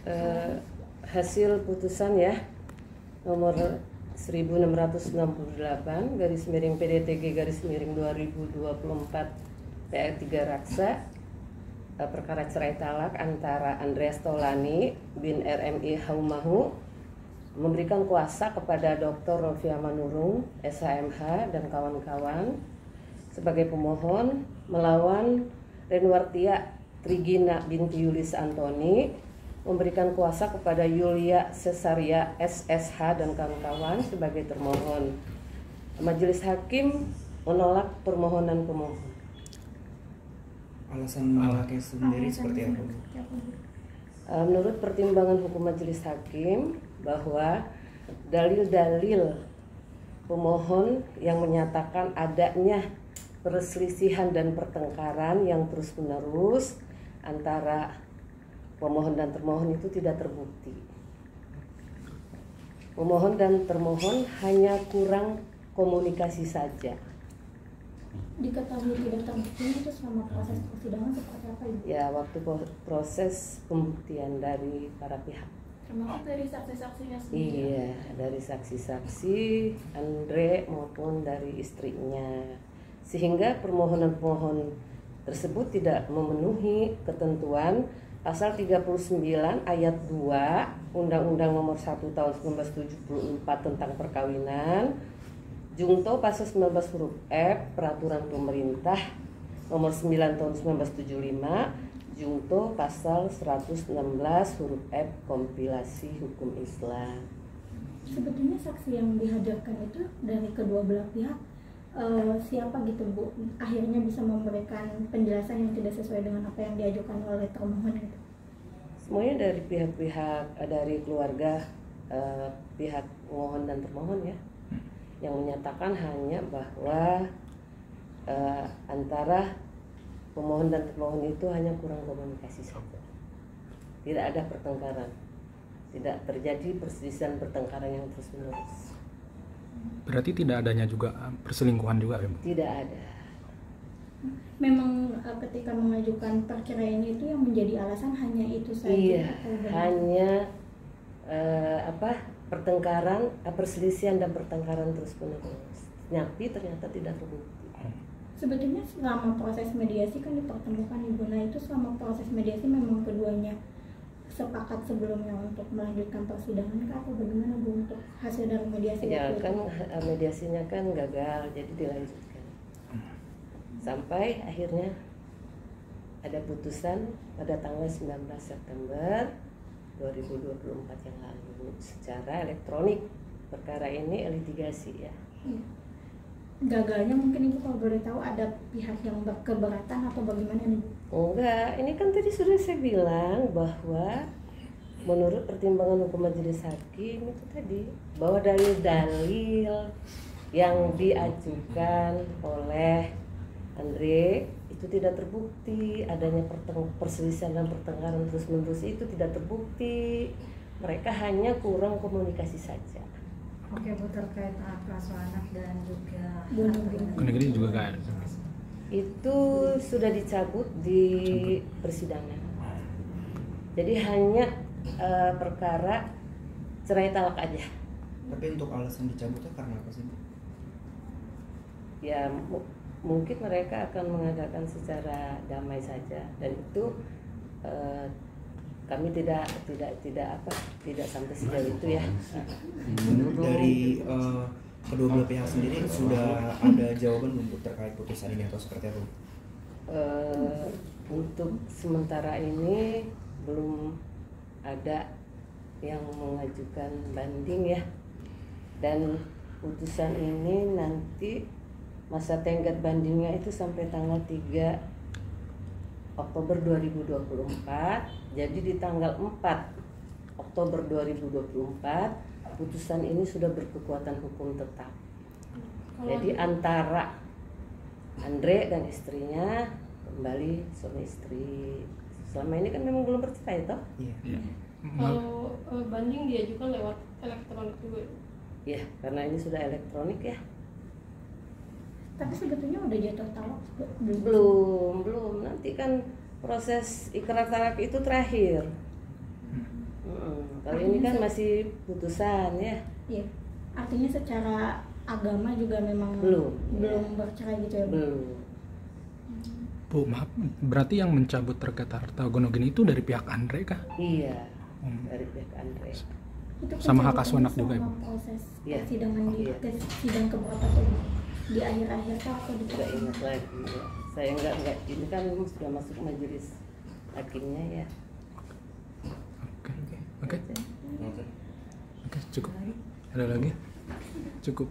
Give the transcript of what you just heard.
eh, hasil putusan ya nomor 1668 garis miring PDTG garis miring 2024 PL 3 Raksa, perkara cerai talak antara Andreas Taulani bin RMI Haumahu memberikan kuasa kepada Dr. Rofiah Manurung SHMH dan kawan-kawan sebagai pemohon melawan Renwartia Trigina binti Yulis Antoni, memberikan kuasa kepada Yulia Cesaria SSH dan kawan-kawan sebagai termohon. Majelis Hakim menolak permohonan pemohon. Alasan menolaknya sendiri seperti apa? Menurut pertimbangan hukum Majelis Hakim bahwa dalil-dalil pemohon yang menyatakan adanya perselisihan dan pertengkaran yang terus-menerus antara pemohon dan termohon itu tidak terbukti. Pemohon dan termohon hanya kurang komunikasi saja. Diketahui tidak terbukti itu selama proses persidangan seperti apa Ibu? Ya, waktu proses pembuktian dari para pihak. Termasuk dari saksi-saksinya sendiri? Iya, dari saksi-saksi Andre maupun dari istrinya. Sehingga permohonan-pemohon tersebut tidak memenuhi ketentuan pasal 39 ayat 2 Undang-Undang Nomor 1 Tahun 1974 tentang perkawinan, Jungto pasal 19 huruf F Peraturan Pemerintah Nomor 9 Tahun 1975, Jungto pasal 116 huruf F Kompilasi Hukum Islam. Sebetulnya saksi yang dihadirkan itu dari kedua belah pihak siapa gitu Bu? Akhirnya bisa memberikan penjelasan yang tidak sesuai dengan apa yang diajukan oleh termohon gitu. Semuanya dari pihak-pihak, dari keluarga pihak pemohon dan termohon ya, yang menyatakan hanya bahwa antara pemohon dan termohon itu hanya kurang komunikasi saja. Tidak ada pertengkaran, tidak terjadi perselisihan pertengkaran yang terus-menerus. Berarti tidak adanya juga perselingkuhan juga ya Bu? Tidak ada. Memang ketika mengajukan perceraian itu yang menjadi alasan hanya itu saja? Iya, hanya pertengkaran, perselisihan dan pertengkaran terus-menerus. Tapi ternyata tidak terbukti. Sebetulnya selama proses mediasi kan dipertemukan Ibu. Nah itu selama proses mediasi memang keduanya sepakat sebelumnya untuk melanjutkan persidangan atau bagaimana Bu untuk hasil dari mediasi? Ya kan mediasinya kan gagal, jadi dilanjutkan sampai akhirnya ada putusan pada tanggal 19 September 2024 yang lalu secara elektronik. Perkara ini litigasi ya. Gagalnya mungkin Ibu kalau boleh tahu ada pihak yang keberatan atau bagaimana nih? Enggak, ini kan tadi sudah saya bilang bahwa menurut pertimbangan hukum Majelis Hakim itu tadi bahwa dalil-dalil yang diajukan oleh Andre itu tidak terbukti, adanya perselisihan dan pertengkaran terus-menerus itu tidak terbukti. Mereka hanya kurang komunikasi saja. Oke Bu, terkait asuh anak dan juga negeri juga kan itu sudah dicabut di persidangan. Jadi hanya perkara cerai talak aja. Tapi untuk alasan dicabutnya karena apa sih Bu? Ya mungkin mereka akan mengadakan secara damai saja, dan itu kami tidak sampai sejauh itu ya. Dari kedua belah pihak sendiri sudah ada jawaban untuk terkait putusan ini atau seperti apa? Untuk sementara ini belum ada yang mengajukan banding ya, dan putusan ini nanti masa tenggat bandingnya itu sampai tanggal 3 Oktober 2024. Jadi di tanggal 4 Oktober 2024 putusan ini sudah berkekuatan hukum tetap. Jadi antara Andre dan istrinya kembali suami istri. Selama ini kan memang belum bercerai toh? Iya. Kalau banding diajukan lewat elektronik juga. Iya, karena ini sudah elektronik ya. Tapi sebetulnya udah jatuh talak Belum. Nanti kan proses ikrar talak itu terakhir. Kalau ini kan masih putusan ya. Iya. Artinya secara agama juga memang Belum bercerai gitu ya, Bu? Belum. Bu, maaf, berarti yang mencabut terkait harta gonogen itu dari pihak Andre kah? Iya, dari pihak Andre. Itu Sama hak pencabutannya asuh anak juga, selama Ibu? proses Iya. persidangan di Iya. sidang keberapa tuh, Bu? Di akhir-akhir kah atau di Nggak ingat lagi. Saya nggak ini kan sudah masuk majelis hakimnya ya. Oke, cukup. Ada lagi? Cukup.